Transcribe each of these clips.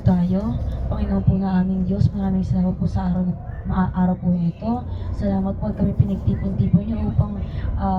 tayo. Panginoon po na aming Diyos, maraming salamat po sa araw po nito. Salamat po at kami pinagtipon-tipon niyo upang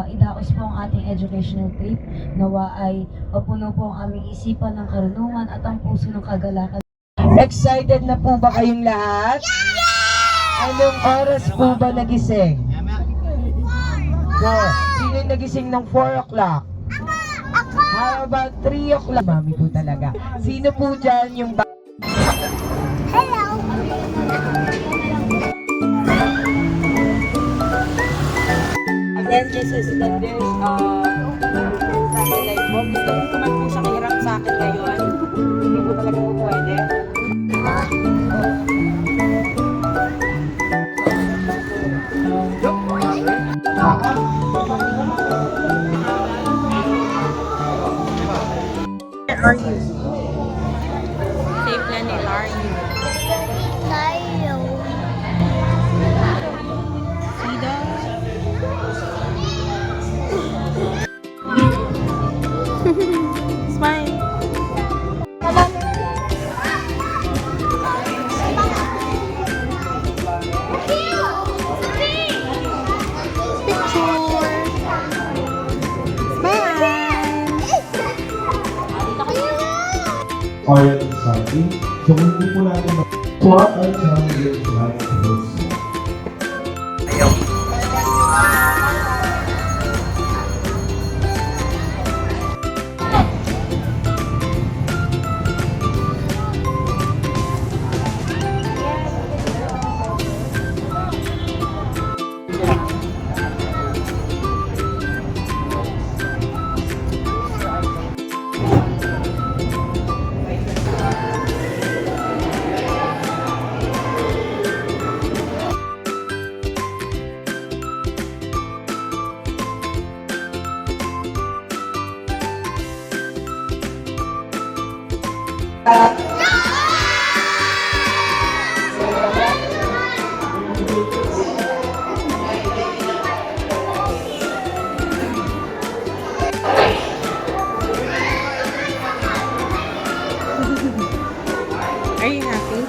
idaos po ang ating educational trip. Nawa ay mapuno po ang aming isipan ng karunungan at ang puso ng kagalakan. Excited na po ba kayong lahat? Anong oras po ba nagising? 4. Sino yung nagising ng 4 o'clock? How about 3 o'clock? Mami po talaga. Sino po dyan yung Hello! Again, this is the dish satellite box. Gusto ko naman po siya kahirap sa akin ngayon. Hindi po talaga po pwede. Where are you? Safe planet, are you? Tayo. Sida? Smile. Oil exciting. So kung hindi po natin what are challenges like this? Are you happy?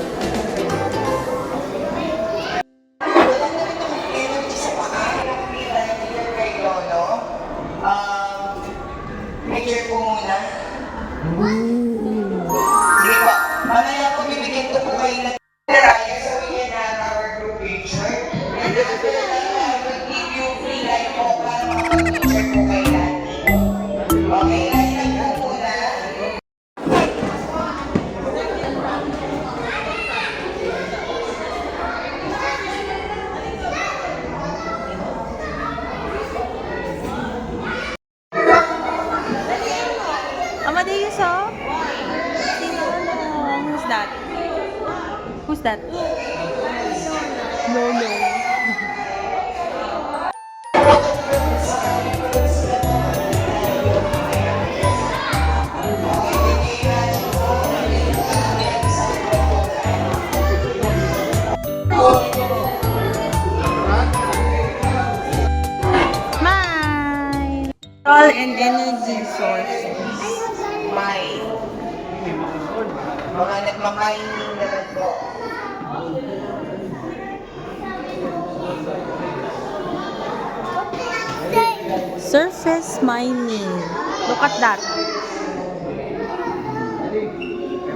Picture po muna. Sige po. Mamaya po bibigyan ko po kayo ng Raya, so we can have our group picture. And after that, I will give you free life po para makapag-picture po kayo natin. Okay, live lang po muna. Amadeus, oh? Who's that? Who's that? No, no. Smile! All and energy sources. May mga nagmamining naman po. Surface mining. Look at that.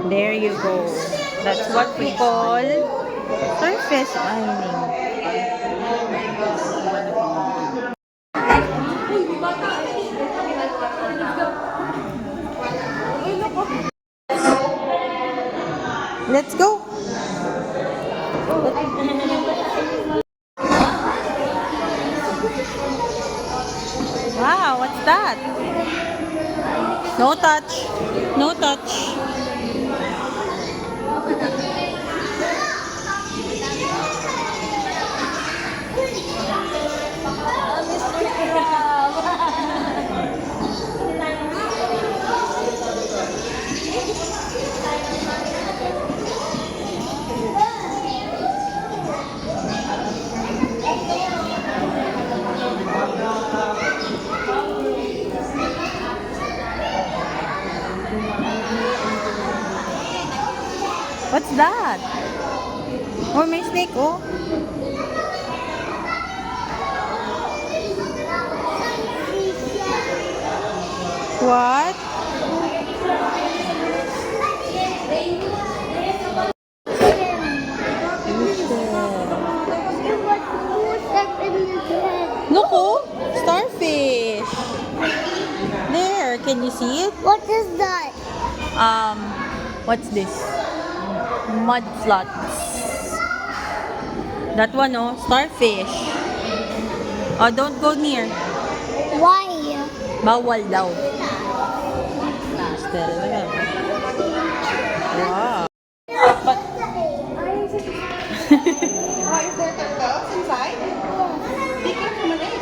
There you go. That's what we call surface mining. Let's go. Wow, what's that? No touch. No touch. What's that? Oh, may snake, oh. What? Look, oh, starfish. There, can you see it? What is that? What's this? Mud floods. That one, oh, starfish. Oh, don't go near. Why? Bawal daw. Still, wow. But, Why is there turtles inside? Be careful, Malay.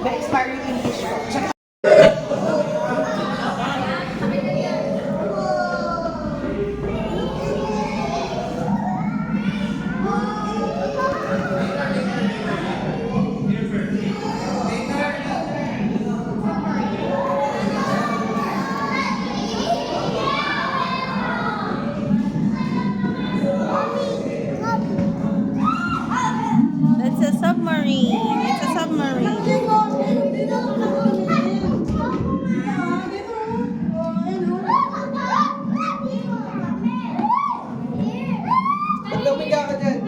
The expiring English book. that's a submarine. It's a submarine. Ba't umiga ka dyan?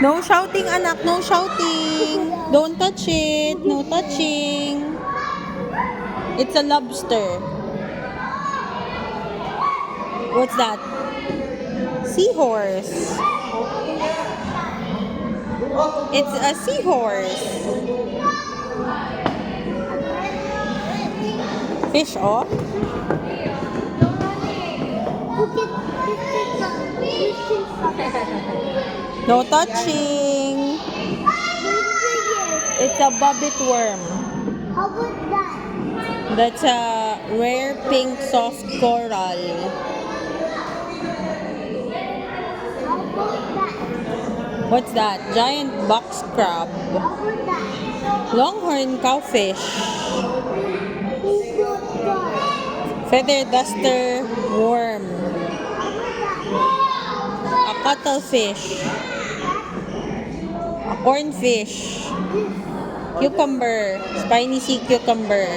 No shouting, anak. No shouting. Don't touch it. No touching. It's a lobster. What's that? Seahorse. It's a seahorse. Fish off. No touching. It's a bobbit worm. How about that? That's a rare pink soft coral. How about that? What's that? Giant box crab. How about that? Longhorn cowfish. Who got that? Feather duster worm. A cuttlefish. A cornfish. Cucumber. Spiny sea cucumber.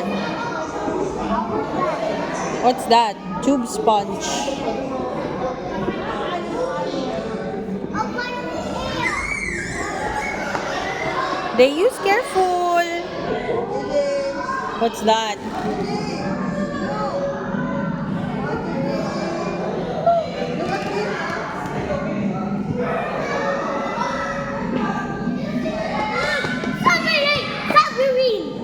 What's that? Tube sponge. They use careful. What's that? Submarine!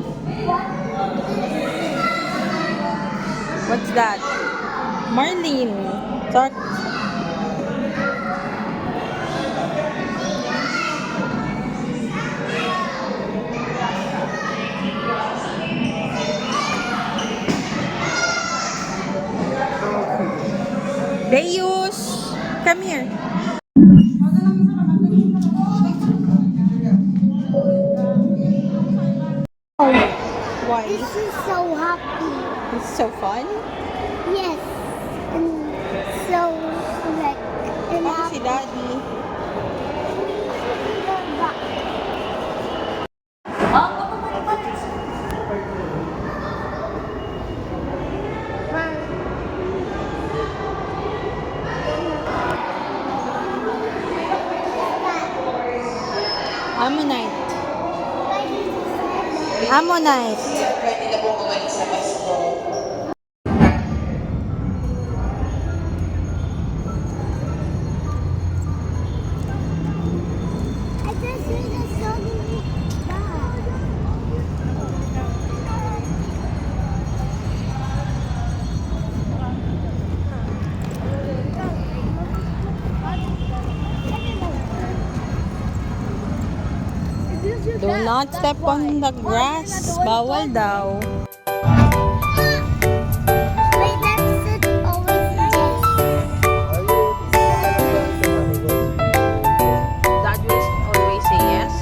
What's that? Marlin. Talk. They use. Come here. Why? This is so happy. It's so fun. Yes. And so like and Ako si Daddy. Ammonite. Ammonite. Pwede na pong umalis sa Pasko. I just see the submarine. Do not step on the grass. Bawal daw. Wait, that's it. Always yes. Dad will always say yes.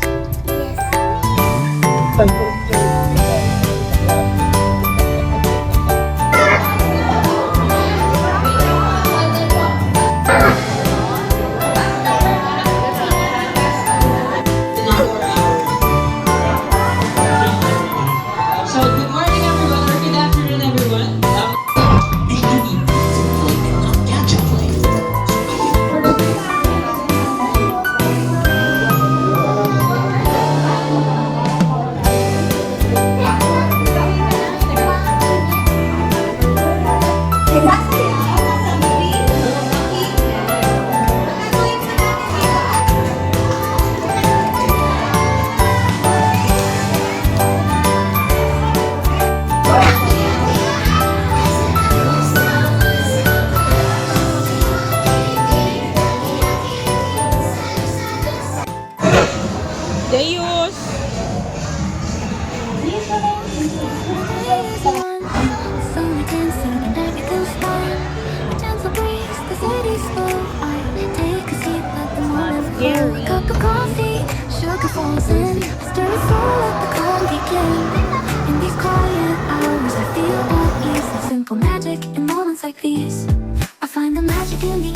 Summer dance and everything's fine. A gentle breeze, the city's full. I take a seat, let the moment flow. A cup of coffee, sugar falls in. Stir it slow, let the calm begin. In these quiet hours, I feel at ease. There's simple magic in moments like these. I find the magic in the